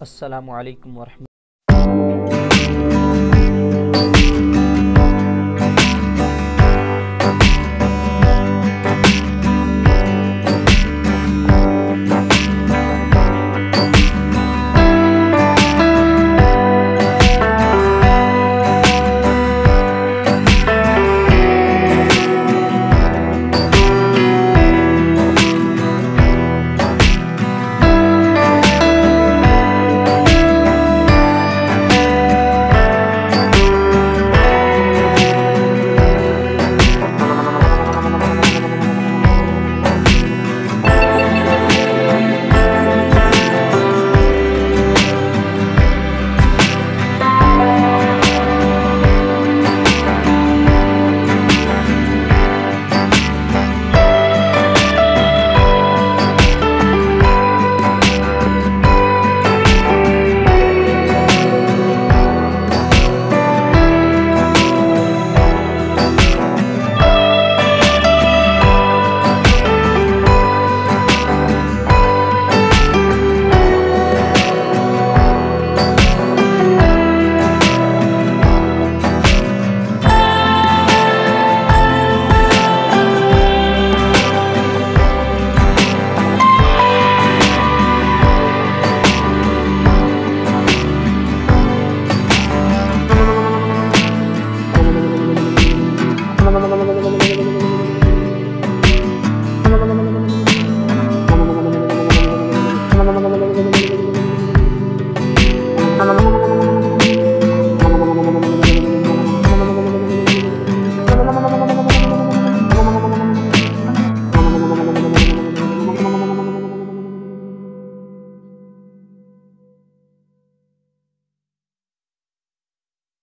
السلام علیکم ورحمۃ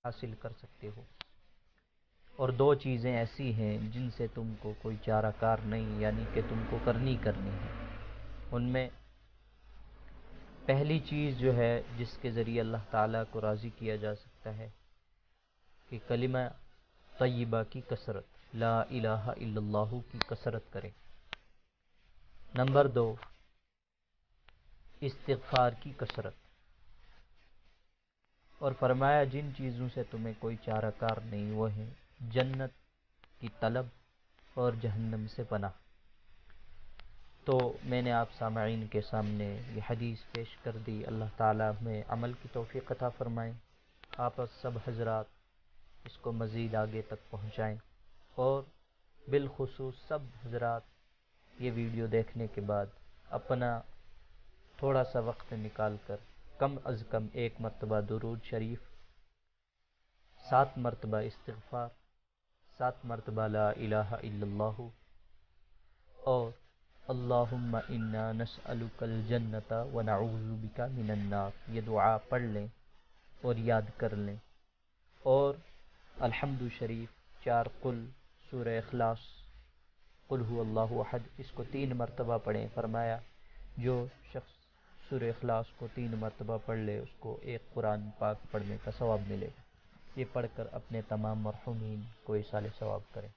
حاصل کر سکتے ہو، اور دو چیزیں ایسی ہیں جن سے تم کو کوئی چارہ کار نہیں، یعنی کہ تم کو کرنی ہے۔ ان میں پہلی چیز جو ہے جس کے ذریعے اللہ تعالیٰ کو راضی کیا جا سکتا ہے کہ کلمہ طیبہ کی کثرت، لا الہ الا اللہ کی کثرت کریں۔ نمبر دو، استغفار کی کثرت، اور فرمایا جن چیزوں سے تمہیں کوئی چارہ کار نہیں وہ ہیں جنت کی طلب اور جہنم سے پناہ۔ تو میں نے آپ سامعین کے سامنے یہ حدیث پیش کر دی۔ اللہ تعالیٰ ہمیں عمل کی توفیق عطا فرمائیں۔ آپ سب حضرات اس کو مزید آگے تک پہنچائیں، اور بالخصوص سب حضرات یہ ویڈیو دیکھنے کے بعد اپنا تھوڑا سا وقت نکال کر کم از کم 1 مرتبہ درود شریف، 7 مرتبہ استغفار، 7 مرتبہ لا الہ الا اللہ، اور اللہم انا نسألک الجنۃ ونعوذ بک من النار، یہ دعا پڑھ لیں اور یاد کر لیں۔ اور الحمد شریف 4 قل، سورہ اخلاص، قل هو اللہ احد، اس کو 3 مرتبہ پڑھیں۔ فرمایا جو شخص سورہ اخلاص کو 3 مرتبہ پڑھ لے اس کو 1 قرآن پاک پڑھنے کا ثواب ملے گا۔ یہ پڑھ کر اپنے تمام مرحومین کو ایصال ثواب کریں۔